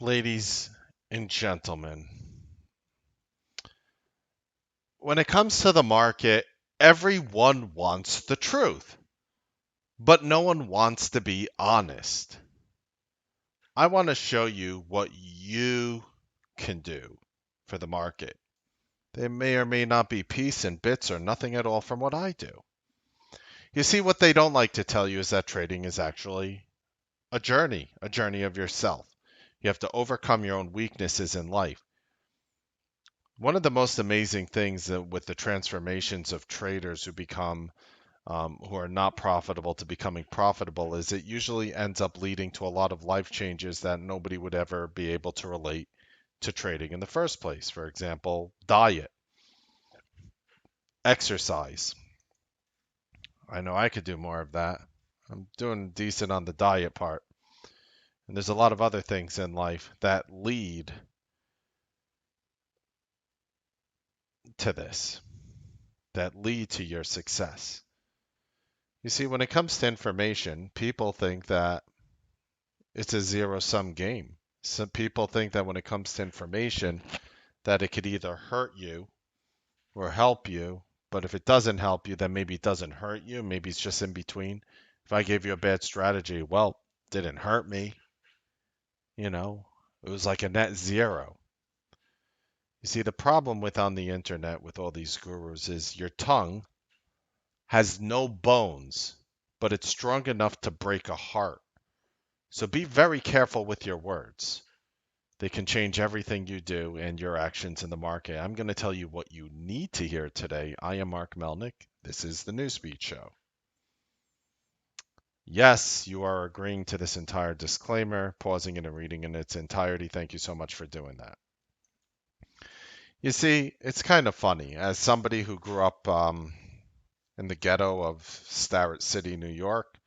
Ladies and gentlemen, when it comes to the market, everyone wants the truth, but no one wants to be honest. I want to show you what you can do for the market. They may or may not be piece and bits or nothing at all from what I do. You see, what they don't like to tell you is that trading is actually a journey of yourself. You have to overcome your own weaknesses in life. One of the most amazing things with the transformations of traders who are not profitable to becoming profitable is it usually ends up leading to a lot of life changes that nobody would ever be able to relate to trading in the first place. For example, diet, exercise. I know I could do more of that. I'm doing decent on the diet part. And there's a lot of other things in life that lead to this, that lead to your success. You see, when it comes to information, people think that it's a zero-sum game. Some people think that when it comes to information, that it could either hurt you or help you. But if it doesn't help you, then maybe it doesn't hurt you. Maybe it's just in between. If I gave you a bad strategy, well, it didn't hurt me. You know, it was like a net zero. You see, the problem with on the internet with all these gurus is your tongue has no bones, but it's strong enough to break a heart. So be very careful with your words. They can change everything you do and your actions in the market. I'm going to tell you what you need to hear today. I am Mark Melnick. This is the Newsbeat Show. Yes, you are agreeing to this entire disclaimer, pausing it and reading in its entirety. Thank you so much for doing that. You see, it's kind of funny. As somebody who grew up in the ghetto of Starrett City, New York,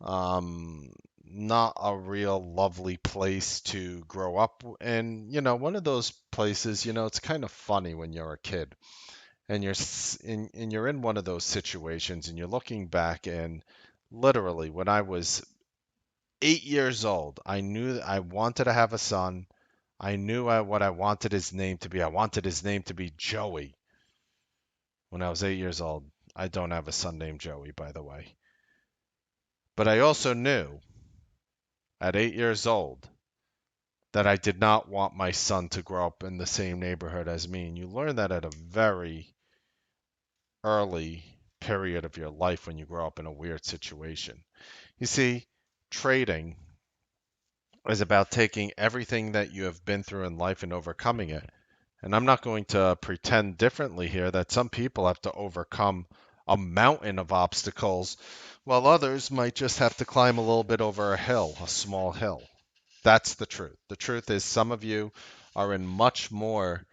um, not a real lovely place to grow up. And, one of those places, it's kind of funny when you're a kid and you're in one of those situations and you're looking back and literally when I was 8 years old, I knew that I wanted to have a son. I knew what I wanted his name to be. I wanted his name to be Joey when I was 8 years old. I don't have a son named Joey, by the way. But I also knew at 8 years old that I did not want my son to grow up in the same neighborhood as me. And you learn that at a very early period of your life when you grow up in a weird situation. You see, trading is about taking everything that you have been through in life and overcoming it. And I'm not going to pretend differently here that some people have to overcome a mountain of obstacles, while others might just have to climb a little bit over a hill, a small hill. That's the truth. The truth is, some of you are in much more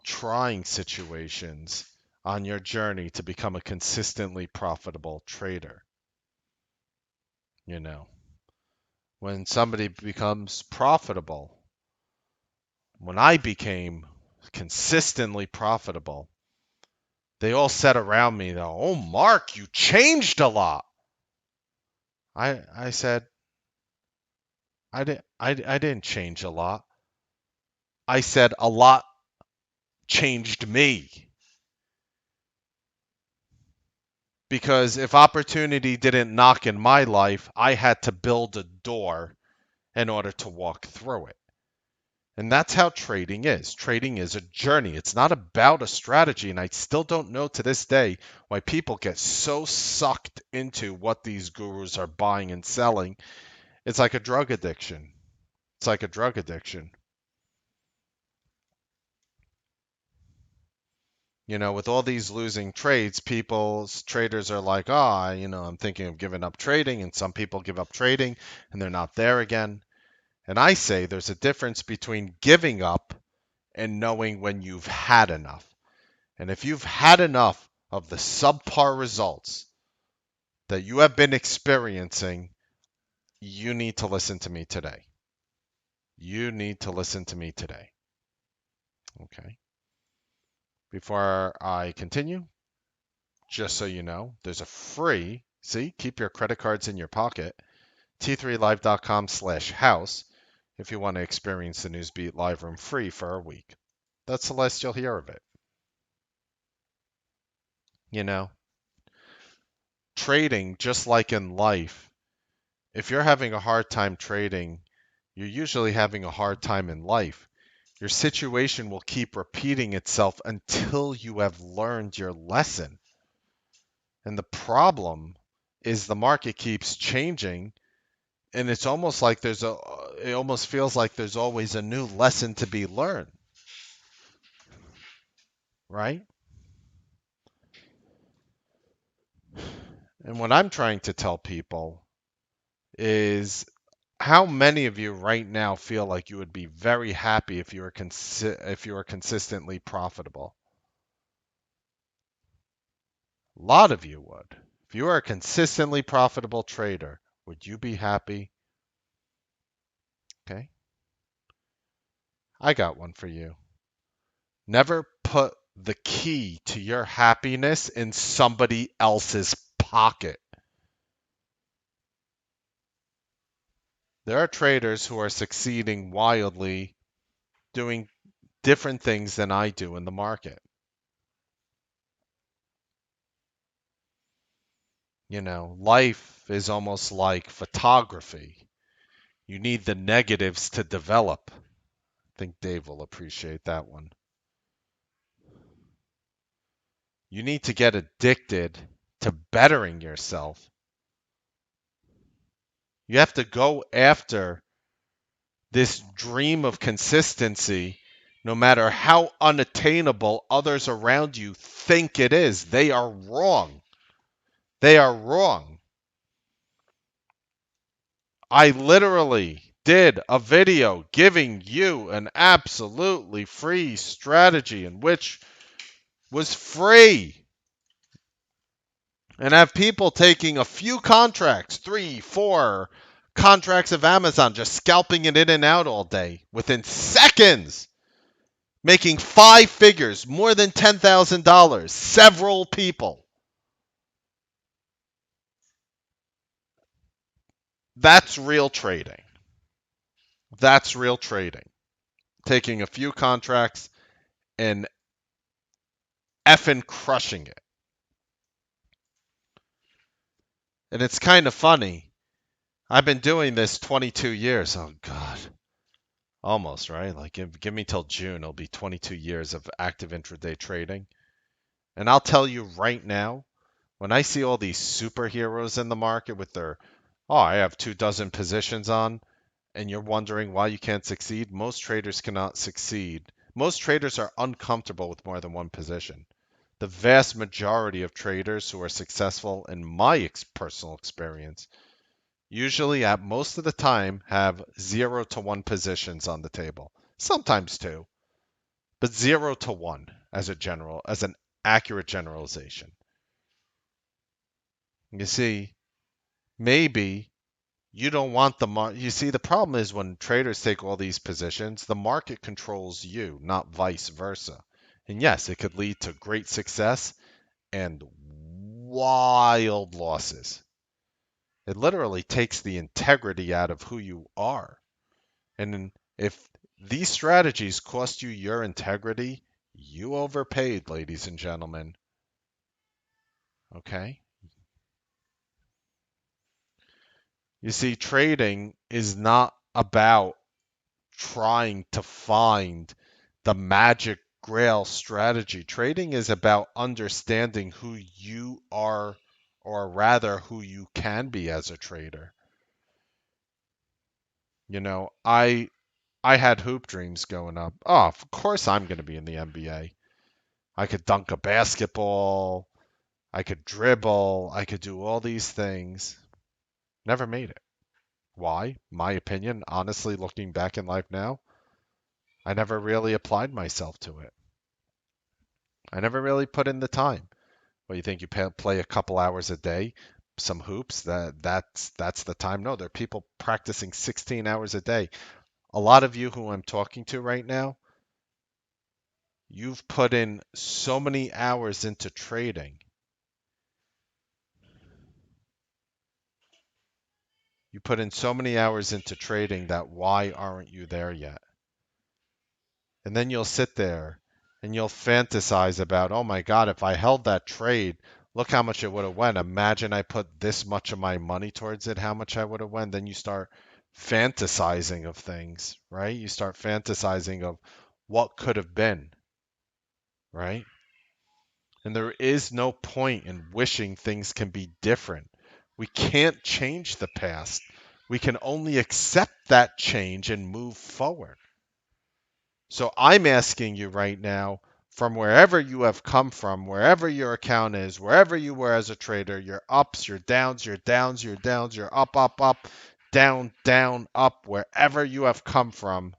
trying situations on your journey to become a consistently profitable trader. You know, when somebody becomes profitable, when I became consistently profitable, they all said around me, though, "Oh, Mark, you changed a lot." I said, I didn't change a lot. I said a lot changed me. Because if opportunity didn't knock in my life, I had to build a door in order to walk through it. And that's how trading is. Trading is a journey. It's not about a strategy. And I still don't know to this day why people get so sucked into what these gurus are buying and selling. It's like a drug addiction. It's like a drug addiction. With all these losing trades, traders are like, I'm thinking of giving up trading. And some people give up trading and they're not there again. And I say there's a difference between giving up and knowing when you've had enough. And if you've had enough of the subpar results that you have been experiencing, you need to listen to me today. You need to listen to me today. Okay. Before I continue, just so you know, there's a free, see, keep your credit cards in your pocket, t3live.com/house. if you want to experience the Newsbeat live room free for a week. That's the last you'll hear of it. You know, trading, just like in life, if you're having a hard time trading, you're usually having a hard time in life. Your situation will keep repeating itself until you have learned your lesson. And the problem is the market keeps changing, and it's almost like it almost feels like there's always a new lesson to be learned, right? And what I'm trying to tell people is, how many of you right now feel like you would be very happy if if you were consistently profitable? A lot of you would. If you are a consistently profitable trader, would you be happy? Okay. I got one for you. Never put the key to your happiness in somebody else's pocket. There are traders who are succeeding wildly doing different things than I do in the market. You know, life is almost like photography. You need the negatives to develop. I think Dave will appreciate that one. You need to get addicted to bettering yourself. You have to go after this dream of consistency, no matter how unattainable others around you think it is. They are wrong. They are wrong. I literally did a video giving you an absolutely free strategy, in which was free, and have people taking a few contracts, 3, 4 contracts of Amazon, just scalping it in and out all day within seconds, making 5 figures, more than $10,000. Several people. That's real trading. That's real trading. Taking a few contracts and effing crushing it. And it's kind of funny. I've been doing this 22 years. Oh, God. Almost, right? Like, give me till June. It'll be 22 years of active intraday trading. And I'll tell you right now, when I see all these superheroes in the market with their, oh, I have 24 positions on, and you're wondering why you can't succeed, most traders cannot succeed. Most traders are uncomfortable with more than one position. The vast majority of traders who are successful, in my personal experience, usually at most of the time have 0 to 1 positions on the table. Sometimes 2, but 0 to 1 as an accurate generalization. You see, maybe you don't want the market. You see, the problem is when traders take all these positions, the market controls you, not vice versa. And yes, it could lead to great success and wild losses. It literally takes the integrity out of who you are. And if these strategies cost you your integrity, you overpaid, ladies and gentlemen. Okay? You see, trading is not about trying to find the magic grail strategy. Trading is about understanding who you are, or rather, who you can be as a trader. You know, I had hoop dreams going up. Oh, of course I'm going to be in the NBA. I could dunk a basketball. I could dribble. I could do all these things. Never made it. Why? My opinion, honestly, looking back in life now, I never really applied myself to it. I never really put in the time. Well, you think you play a couple hours a day, some hoops, that's the time? No, there are people practicing 16 hours a day. A lot of you who I'm talking to right now, you've put in so many hours into trading. You put in so many hours into trading that why aren't you there yet? And then you'll sit there and you'll fantasize about, oh my God, if I held that trade, look how much it would have went. Imagine I put this much of my money towards it, how much I would have went. Then you start fantasizing of things, right? You start fantasizing of what could have been, right? And there is no point in wishing things can be different. We can't change the past. We can only accept that change and move forward. So I'm asking you right now, from wherever you have come from, wherever your account is, wherever you were as a trader, your ups, your downs, your downs, your downs, your up, up, up, down, down, up, wherever you have come from,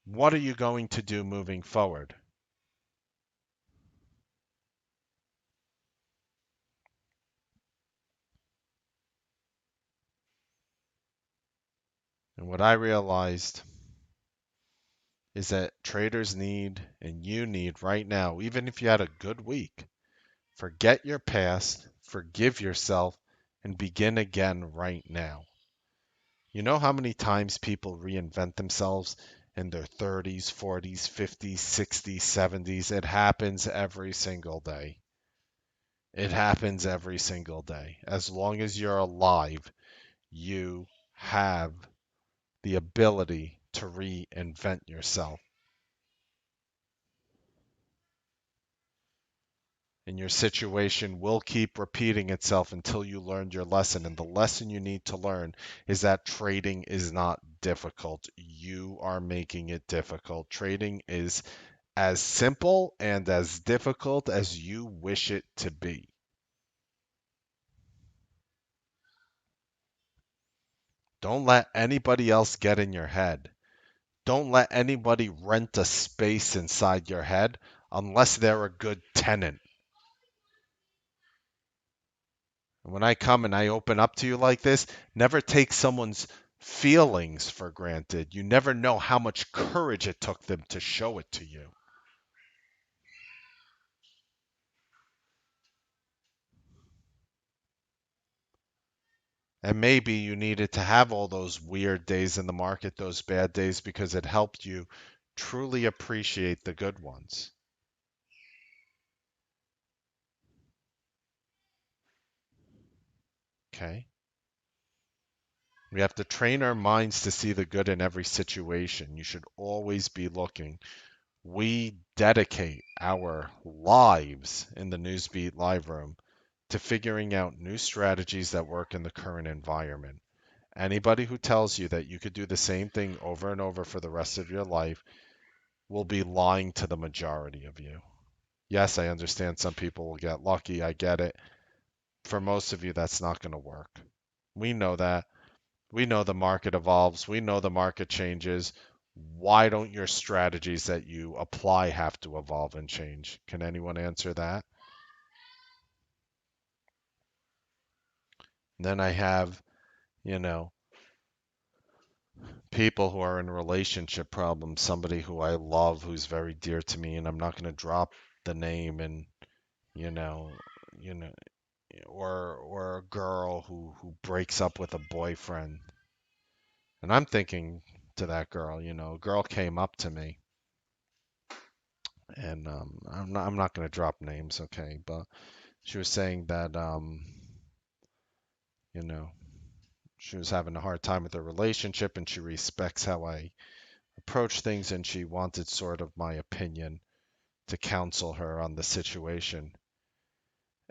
what are you going to do moving forward? And what I realized is that traders need, and you need right now, even if you had a good week, forget your past, forgive yourself, and begin again right now. You know how many times people reinvent themselves in their 30s, 40s, 50s, 60s, 70s? It happens every single day. It happens every single day. As long as you're alive, you have the ability to reinvent yourself. And your situation will keep repeating itself until you learned your lesson. And the lesson you need to learn is that trading is not difficult. You are making it difficult. Trading is as simple and as difficult as you wish it to be. Don't let anybody else get in your head. Don't let anybody rent a space inside your head unless they're a good tenant. When I come and I open up to you like this, never take someone's feelings for granted. You never know how much courage it took them to show it to you. And maybe you needed to have all those weird days in the market, those bad days, because it helped you truly appreciate the good ones. Okay? We have to train our minds to see the good in every situation. You should always be looking. We dedicate our lives in the Newsbeat live room to figuring out new strategies that work in the current environment. Anybody who tells you that you could do the same thing over and over for the rest of your life will be lying to the majority of you. Yes, I understand some people will get lucky. I get it. For most of you, that's not going to work. We know that. We know the market evolves. We know the market changes. Why don't your strategies that you apply have to evolve and change? Can anyone answer that? And then I have, you know, people who are in relationship problems, somebody who I love, who's very dear to me, and I'm not going to drop the name, and you know, you know, or a girl who breaks up with a boyfriend. And I'm thinking to that girl, a girl came up to me, and I'm not going to drop names, okay, but she was saying that you know, she was having a hard time with her relationship, and she respects how I approach things, and she wanted sort of my opinion to counsel her on the situation.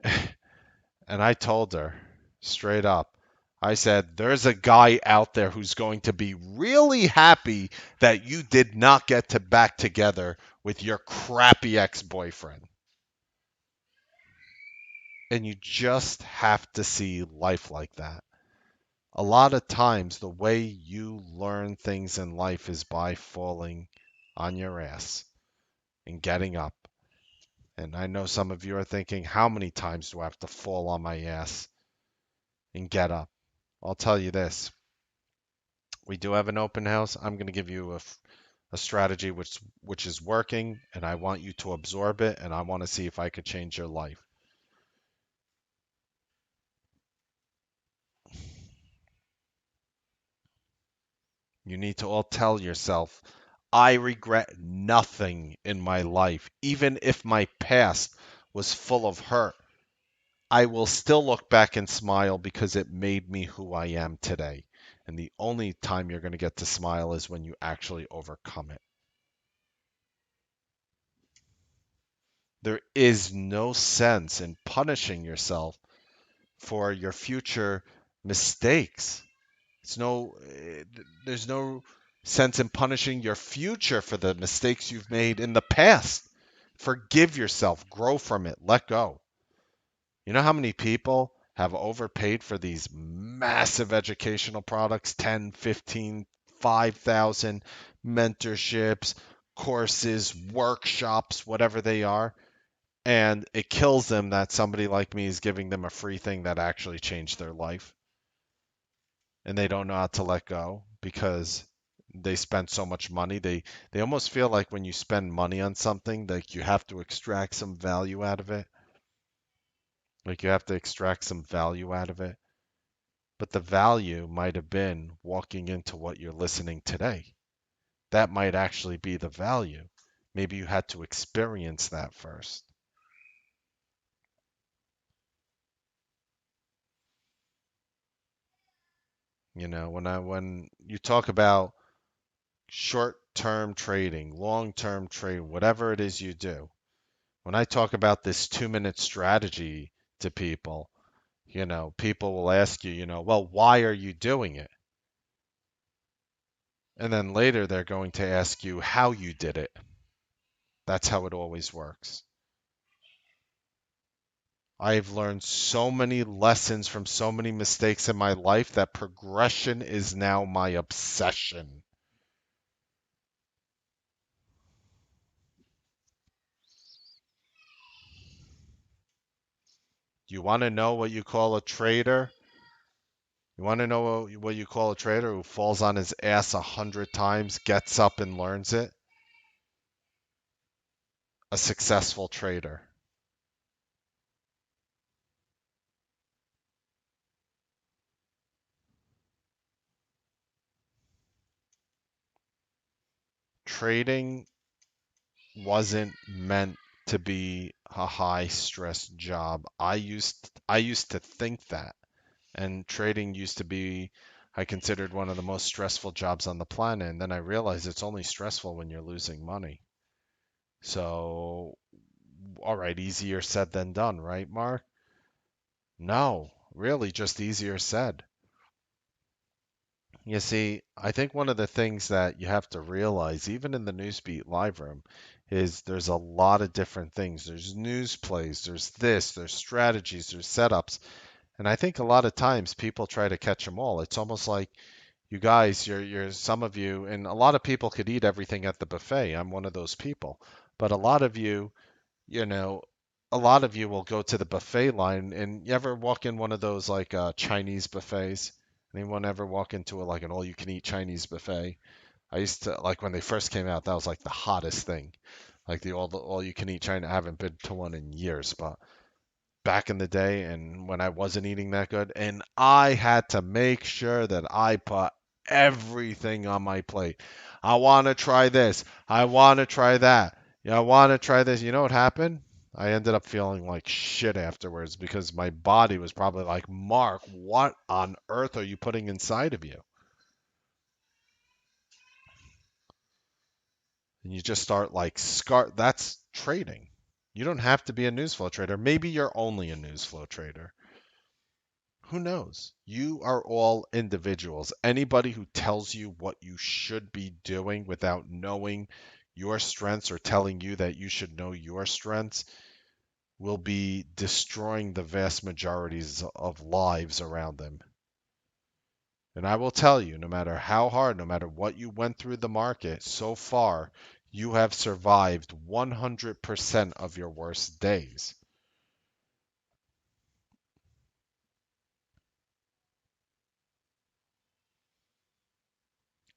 And I told her straight up, I said, there's a guy out there who's going to be really happy that you did not get to back together with your crappy ex-boyfriend. And you just have to see life like that. A lot of times, the way you learn things in life is by falling on your ass and getting up. And I know some of you are thinking, how many times do I have to fall on my ass and get up? I'll tell you this. We do have an open house. I'm going to give you a strategy which is working, and I want you to absorb it, and I want to see if I could change your life. You need to all tell yourself, I regret nothing in my life. Even if my past was full of hurt, I will still look back and smile because it made me who I am today. And the only time you're going to get to smile is when you actually overcome it. There is no sense in punishing yourself for your future mistakes. There's no sense in punishing your future for the mistakes you've made in the past. Forgive yourself, grow from it, let go. You know how many people have overpaid for these massive educational products, 10, 15, 5,000 mentorships, courses, workshops, whatever they are, and it kills them that somebody like me is giving them a free thing that actually changed their life, and they don't know how to let go because they spent so much money. They almost feel like when you spend money on something, like you have to extract some value out of it. Like you have to extract some value out of it. But the value might have been walking into what you're listening today. That might actually be the value. Maybe you had to experience that first. When you talk about short-term trading, long-term trading, whatever it is you do, when I talk about this 2-minute strategy to people, people will ask you, well, why are you doing it? And then later they're going to ask you how you did it. That's how it always works. I've learned so many lessons from so many mistakes in my life that progression is now my obsession. You want to know what you call a trader? You want to know what you call a trader who falls on his ass 100 times, gets up and learns it? A successful trader. Trading wasn't meant to be a high stress job. I used to think that, and trading used to be I considered one of the most stressful jobs on the planet, and then I realized it's only stressful when you're losing money. So, all right, easier said than done, right, Mark? No, really just easier said. You see, I think one of the things that you have to realize, even in the Newsbeat live room, is there's a lot of different things. There's news plays, there's this, there's strategies, there's setups. And I think a lot of times people try to catch them all. It's almost like you guys, you're some of you, and a lot of people could eat everything at the buffet. I'm one of those people. But a lot of you, you know, a lot of you will go to the buffet line, and you ever walk in one of those like Chinese buffets? Anyone ever walk into like an all-you-can-eat Chinese buffet? I used to like when they first came out, that was like the hottest thing. Like the all-you-can-eat China. I haven't been to one in years, but back in the day and when I wasn't eating that good, and I had to make sure that I put everything on my plate. I want to try this. I want to try that. Yeah, I want to try this. You know what happened? I ended up feeling like shit afterwards because my body was probably like, Mark, what on earth are you putting inside of you? And you just start like that's trading. You don't have to be a news flow trader. Maybe you're only a news flow trader. Who knows? You are all individuals. Anybody who tells you what you should be doing without knowing your strengths or telling you that you should know your strengths will be destroying the vast majorities of lives around them. And I will tell you, no matter how hard, no matter what you went through the market, so far, you have survived 100% of your worst days.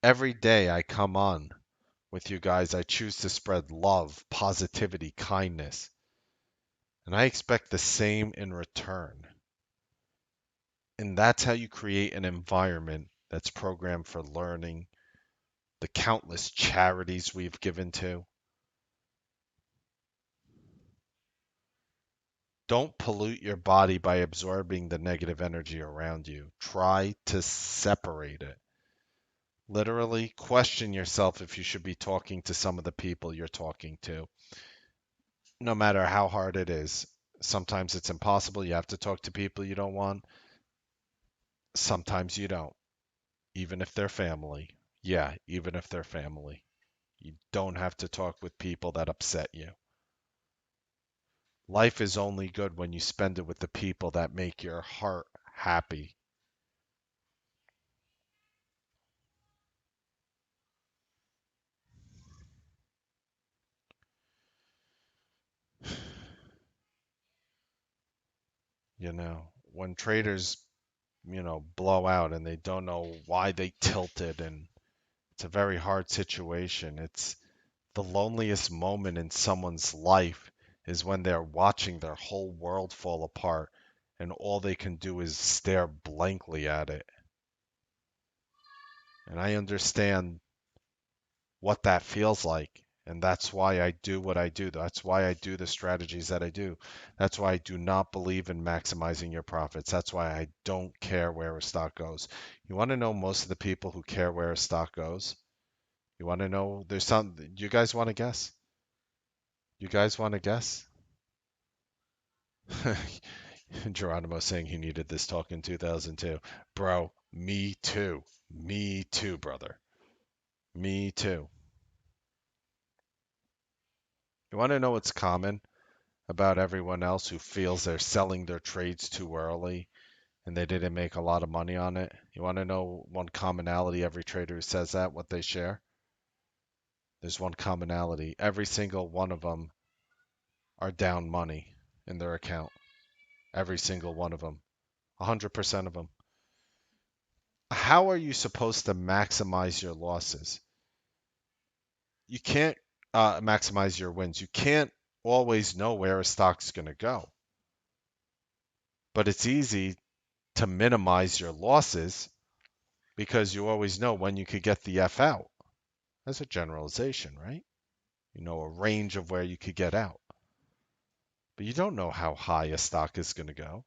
Every day I come on with you guys, I choose to spread love, positivity, kindness, and I expect the same in return. And that's how you create an environment that's programmed for learning, the countless charities we've given to. Don't pollute your body by absorbing the negative energy around you. Try to separate it. Literally, question yourself if you should be talking to some of the people you're talking to, no matter how hard it is. Sometimes it's impossible. You have to talk to people you don't want. Sometimes you don't, even if they're family. Yeah, even if they're family. You don't have to talk with people that upset you. Life is only good when you spend it with the people that make your heart happy. When traders, blow out and they don't know why they tilted, and it's a very hard situation. It's the loneliest moment in someone's life is when they're watching their whole world fall apart and all they can do is stare blankly at it. And I understand what that feels like. And that's why I do what I do. That's why I do the strategies that I do. That's why I do not believe in maximizing your profits. That's why I don't care where a stock goes. You want to know most of the people who care where a stock goes? You want to know? There's some. You guys want to guess? You guys want to guess? Geronimo saying he needed this talk in 2002. Bro, me too. Me too, brother. Me too. You want to know what's common about everyone else who feels they're selling their trades too early and they didn't make a lot of money on it? You want to know one commonality every trader who says that, what they share? There's one commonality. Every single one of them are down money in their account. Every single one of them. 100% of them. How are you supposed to maximize your losses? You can't maximize your wins. You can't always know where a stock's going to go. But it's easy to minimize your losses because you always know when you could get the F out. That's a generalization, right? You know a range of where you could get out. But you don't know how high a stock is going to go.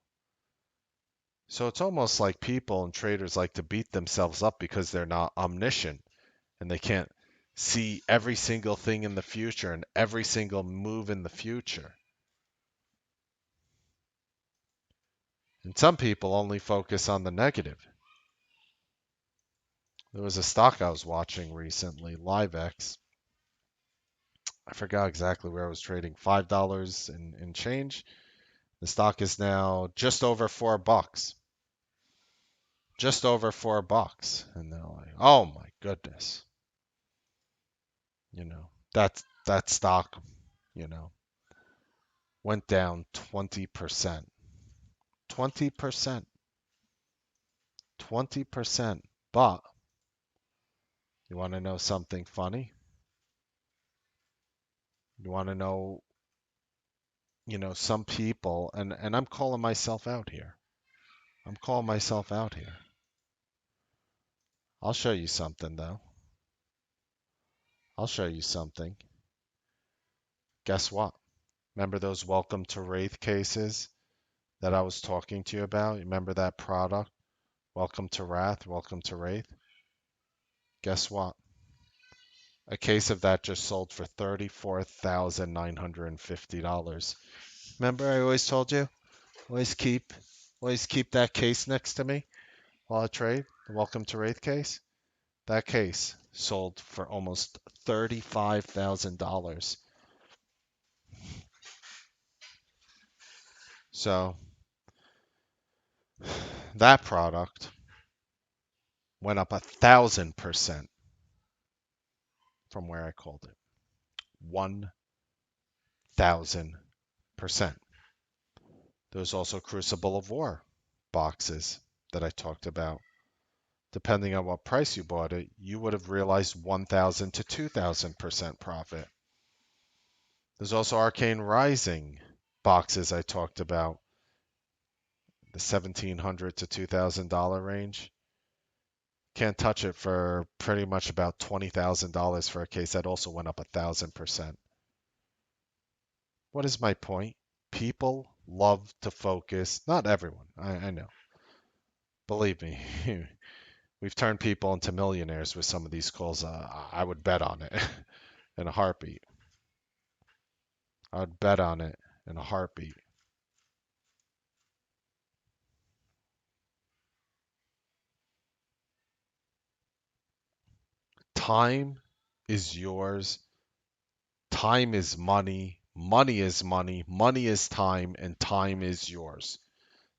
So it's almost like people and traders like to beat themselves up because they're not omniscient and they can't see every single thing in the future and every single move in the future. And some people only focus on the negative. There was a stock I was watching recently, LiveX. I forgot exactly where I was trading, $5 and change. The stock is now just over $4. Just over $4. And they're like, oh my goodness. That stock, you know, went down 20%. 20%. 20%. But you want to know something funny? You want to know, some people, and I'm calling myself out here. I'm calling myself out here. I'll show you something, though. I'll show you something. Guess what? Remember those Welcome to Wraith cases that I was talking to you about? Remember that product? Welcome to Wrath, Welcome to Wraith? Guess what? A case of that just sold for $34,950. Remember I always told you? Always keep that case next to me while I trade, the Welcome to Wraith case. That case sold for almost $35,000. So that product went up 1,000% from where I called it. 1,000%. There's also Crucible of War boxes that I talked about. Depending on what price you bought it, you would have realized 1,000 to 2,000% profit. There's also Arcane Rising boxes I talked about, the $1,700 to $2,000 range. Can't touch it for pretty much about $20,000 for a case that also went up 1,000%. What is my point? People love to focus, not everyone, I know. Believe me, we've turned people into millionaires with some of these calls. I would bet on it in a heartbeat. I would bet on it in a heartbeat. Time is yours. Time is money. Money is money. Money is time, and time is yours.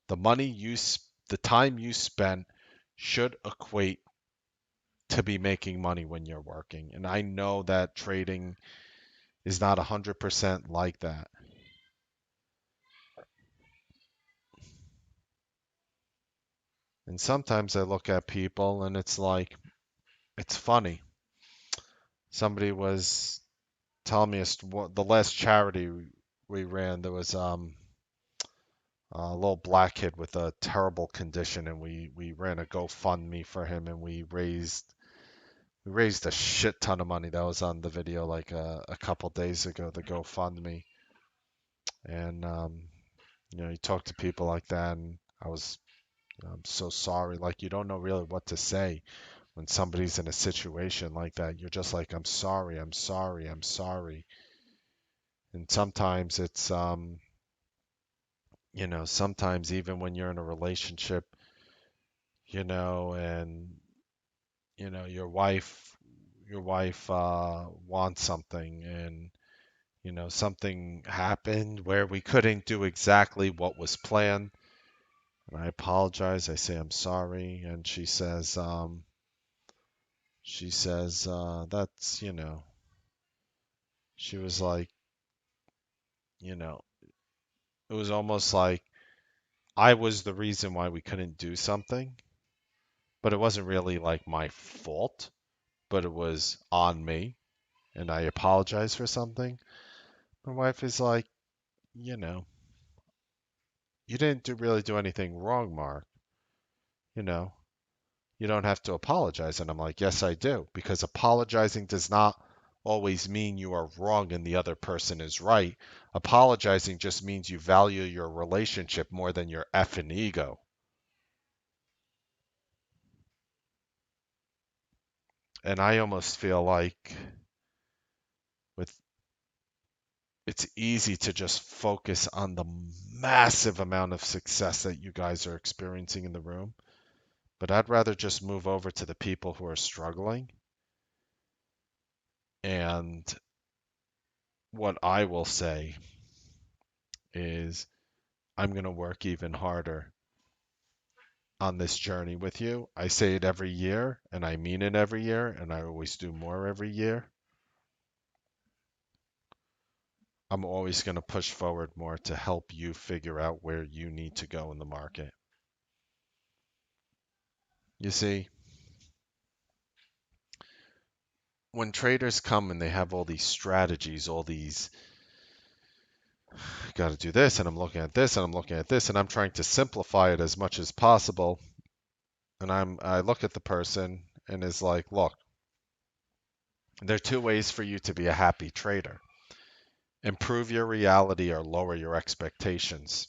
The time you spent should equate to be making money when you're working. And I know that trading is not 100% like that. And sometimes I look at people and it's like, it's funny. Somebody was telling me the last charity we ran, there was a little black kid with a terrible condition, and we ran a GoFundMe for him, and we raised a shit ton of money. That was on the video like a couple days ago, the GoFundMe. And you talk to people like that, and I'm so sorry. Like, you don't know really what to say when somebody's in a situation like that. You're just like, I'm sorry, I'm sorry, I'm sorry. And sometimes it's sometimes even when you're in a relationship, and your wife wants something, and something happened where we couldn't do exactly what was planned. And I apologize. I say I'm sorry, and she says that's she was like, you know it was almost like I was the reason why we couldn't do something, but it wasn't really like my fault, but it was on me, and I apologize for something. My wife is like, you know, you didn't really do anything wrong, Mark. You know, you don't have to apologize. And I'm like, yes, I do, because apologizing does not always mean you are wrong and the other person is right. Apologizing just means you value your relationship more than your effing ego. And I almost feel like with it's easy to just focus on the massive amount of success that you guys are experiencing in the room. But I'd rather just move over to the people who are struggling. And what I will say is, I'm going to work even harder on this journey with you. I say it every year, and I mean it every year, and I always do more every year. I'm always going to push forward more to help you figure out where you need to go in the market. You see, when traders come and they have all these strategies, all these, got to do this, and I'm looking at this, and I'm looking at this, and I'm trying to simplify it as much as possible. And I look at the person and is like, look, there are two ways for you to be a happy trader: improve your reality or lower your expectations.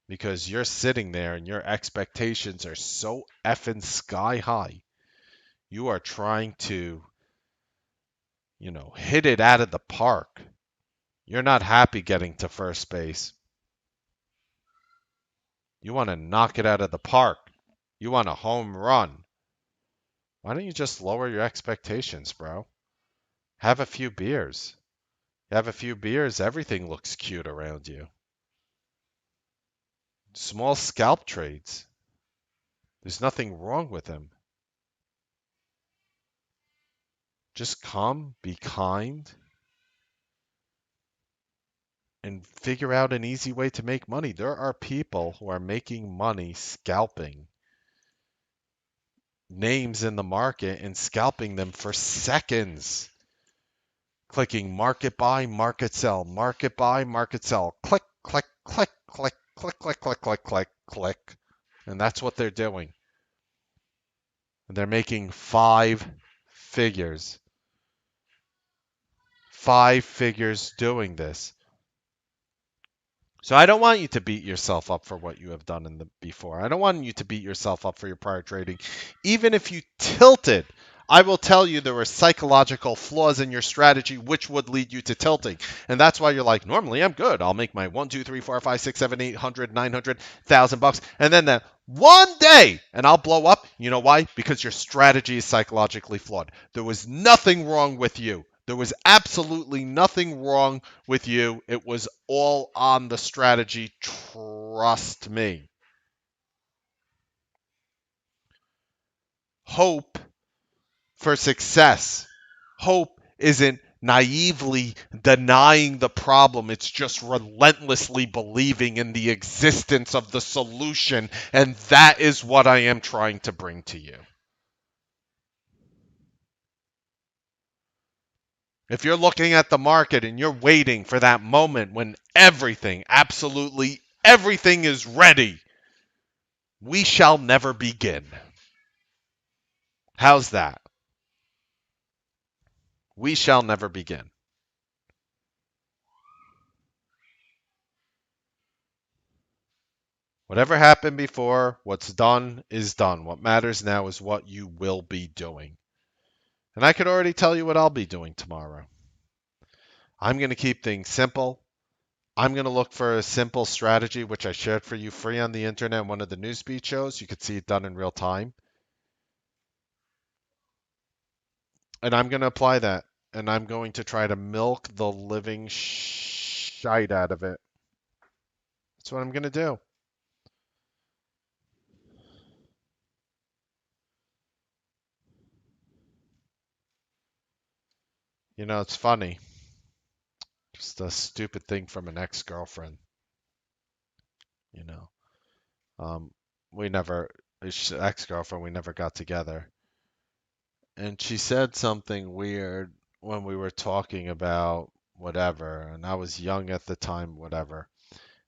Because you're sitting there and your expectations are so effing sky high. You are trying to, hit it out of the park. You're not happy getting to first base. You want to knock it out of the park. You want a home run. Why don't you just lower your expectations, bro? Have a few beers. Have a few beers, everything looks cute around you. Small scalp trades. There's nothing wrong with them. Just come, be kind, and figure out an easy way to make money. There are people who are making money scalping names in the market and scalping them for seconds. Clicking market buy, market sell, market buy, market sell. Click, click, click, click, click, click, click, click, click, click. And that's what they're doing. They're making five figures. Five figures doing this. So I don't want you to beat yourself up for what you have done before. I don't want you to beat yourself up for your prior trading. Even if you tilted, I will tell you there were psychological flaws in your strategy which would lead you to tilting. And that's why you're like, normally I'm good. I'll make my 1, 2, 3, 4, 5, 6, 7, 800, 900, $1,000. And then that one day, and I'll blow up. You know why? Because your strategy is psychologically flawed. There was nothing wrong with you. There was absolutely nothing wrong with you. It was all on the strategy. Trust me. Hope for success. Hope isn't naively denying the problem, it's just relentlessly believing in the existence of the solution. And that is what I am trying to bring to you. If you're looking at the market and you're waiting for that moment when everything, absolutely everything is ready, we shall never begin. How's that? We shall never begin. Whatever happened before, what's done is done. What matters now is what you will be doing. And I could already tell you what I'll be doing tomorrow. I'm going to keep things simple. I'm going to look for a simple strategy, which I shared for you free on the internet, one of the Newsbeat shows. You could see it done in real time. And I'm going to apply that. And I'm going to try to milk the living shite out of it. That's what I'm going to do. You know, it's funny. Just a stupid thing from an ex-girlfriend. You know, we never, ex-girlfriend, we never got together. And she said something weird when we were talking about whatever, and I was young at the time, whatever.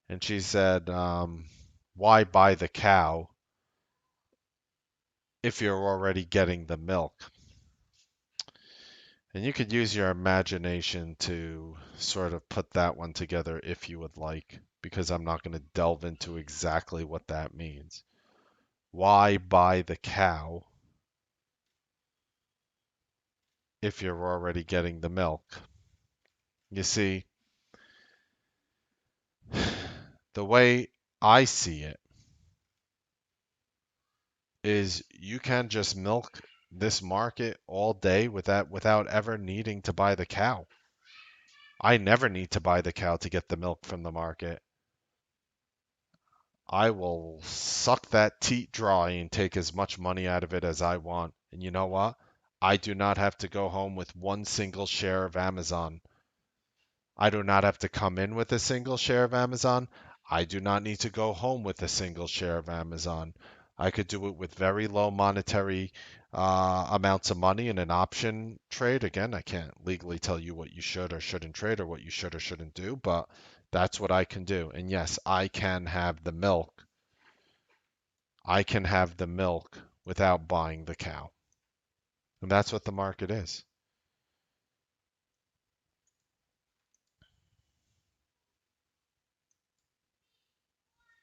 And she said, why buy the cow if you're already getting the milk? And you could use your imagination to sort of put that one together if you would like, because I'm not going to delve into exactly what that means. Why buy the cow if you're already getting the milk? You see, the way I see it is you can just milk this market all day without ever needing to buy the cow. I never need to buy the cow to get the milk from the market. I will suck that teat dry and take as much money out of it as I want. And you know what? I do not have to go home with one single share of Amazon. I do not have to come in with a single share of Amazon. I do not need to go home with a single share of Amazon. I could do it with very low monetary amounts of money in an option trade. Again, I can't legally tell you what you should or shouldn't trade or what you should or shouldn't do, but that's what I can do. And yes, I can have the milk. I can have the milk without buying the cow. And that's what the market is.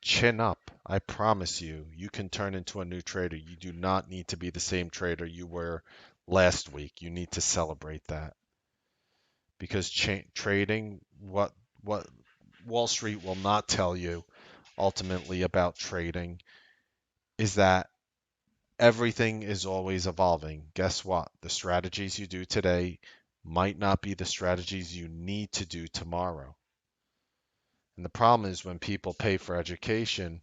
Chin up. I promise you, you can turn into a new trader. You do not need to be the same trader you were last week. You need to celebrate that because trading, what Wall Street will not tell you ultimately about trading is that everything is always evolving. Guess what? The strategies you do today might not be the strategies you need to do tomorrow. And the problem is when people pay for education,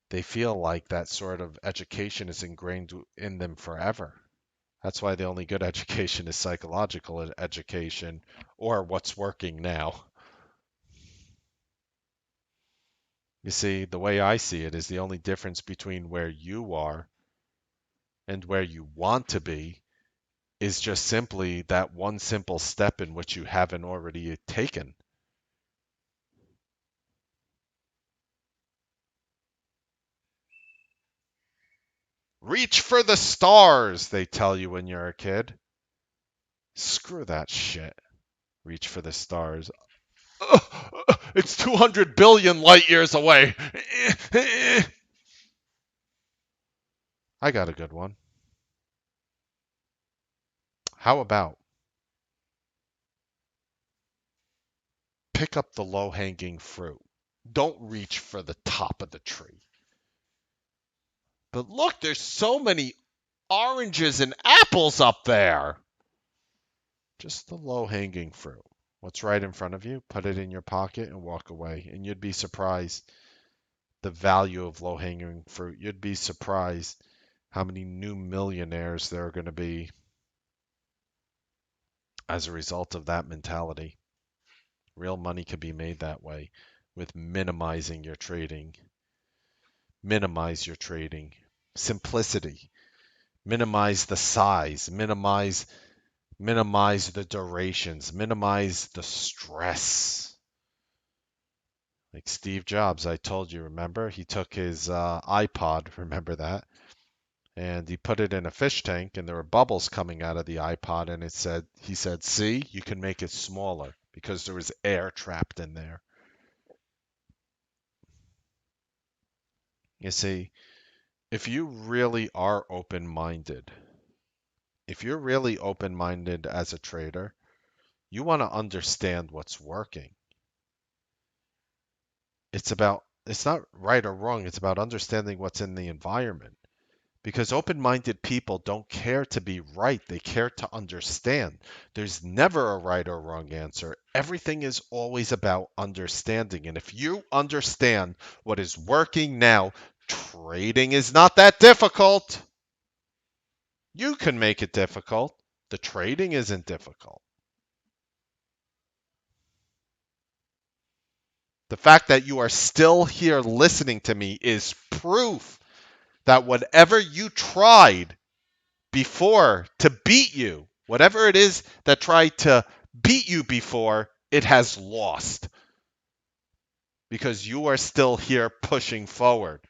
they feel like that sort of education is ingrained in them forever. That's why the only good education is psychological education or what's working now. You see, the way I see it is the only difference between where you are and where you want to be is just simply that one simple step in which you haven't already taken. Reach for the stars, they tell you when you're a kid. Screw that shit. Reach for the stars. It's 200 billion light years away. I got a good one. How about pick up the low hanging fruit? Don't reach for the top of the tree. But look, there's so many oranges and apples up there. Just the low hanging fruit. What's right in front of you? Put it in your pocket and walk away. And you'd be surprised the value of low hanging fruit. You'd be surprised how many new millionaires there are going to be as a result of that mentality. Real money can be made that way with minimizing your trading. Minimize your trading. Simplicity. Minimize the size. Minimize the durations. Minimize the stress. Like Steve Jobs, I told you, remember? He took his iPod, remember that? And he put it in a fish tank and there were bubbles coming out of the iPod and he said, "See, you can make it smaller because there was air trapped in there." You see, if you really are open-minded, if you're really open-minded as a trader, you want to understand what's working. It's not right or wrong, it's about understanding what's in the environment. Because open minded people don't care to be right, they care to understand. There's never a right or wrong answer. Everything is always about understanding. And if you understand what is working now, trading is not that difficult. You can make it difficult. The trading isn't difficult. The fact that you are still here listening to me is proof that whatever you tried before to beat you, whatever it is that tried to beat you before, it has lost because you are still here pushing forward.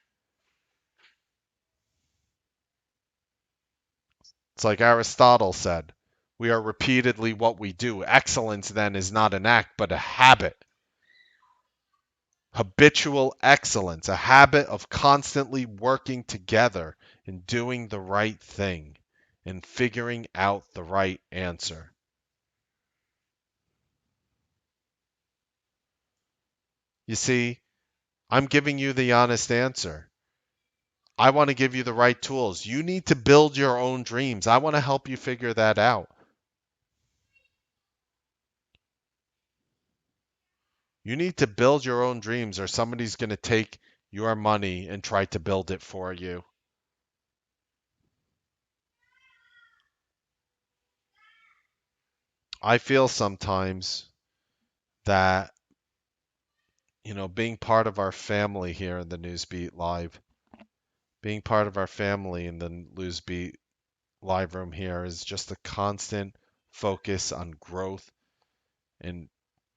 It's like Aristotle said, we are repeatedly what we do. Excellence then is not an act, but a habit. Habitual excellence, a habit of constantly working together and doing the right thing and figuring out the right answer. You see, I'm giving you the honest answer. I want to give you the right tools. You need to build your own dreams. I want to help you figure that out. You need to build your own dreams, or somebody's going to take your money and try to build it for you. I feel sometimes that, being part of our family here in the Newsbeat Live, being part of our family in the Newsbeat Live room here is just a constant focus on growth and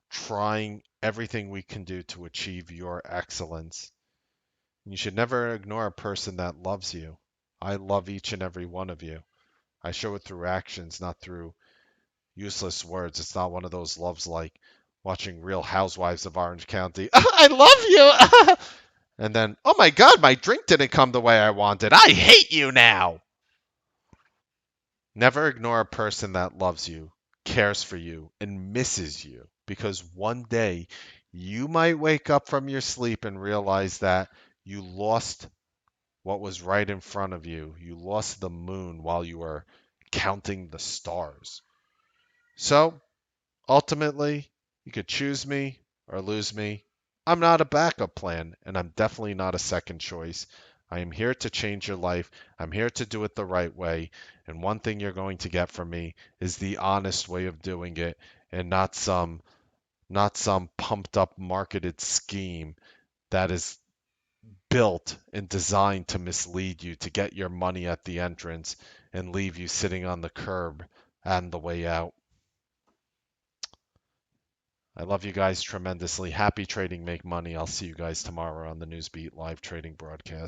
trying everything we can do to achieve your excellence. You should never ignore a person that loves you. I love each and every one of you. I show it through actions, not through useless words. It's not one of those loves like watching Real Housewives of Orange County. I love you. And then, oh my God, my drink didn't come the way I wanted. I hate you now. Never ignore a person that loves you, cares for you, and misses you. Because one day you might wake up from your sleep and realize that you lost what was right in front of you. You lost the moon while you were counting the stars. So ultimately, you could choose me or lose me. I'm not a backup plan, and I'm definitely not a second choice. I am here to change your life. I'm here to do it the right way. And one thing you're going to get from me is the honest way of doing it and not some pumped up marketed scheme that is built and designed to mislead you to get your money at the entrance and leave you sitting on the curb and the way out. I love you guys tremendously. Happy trading, make money. I'll see you guys tomorrow on the Newsbeat live trading broadcast.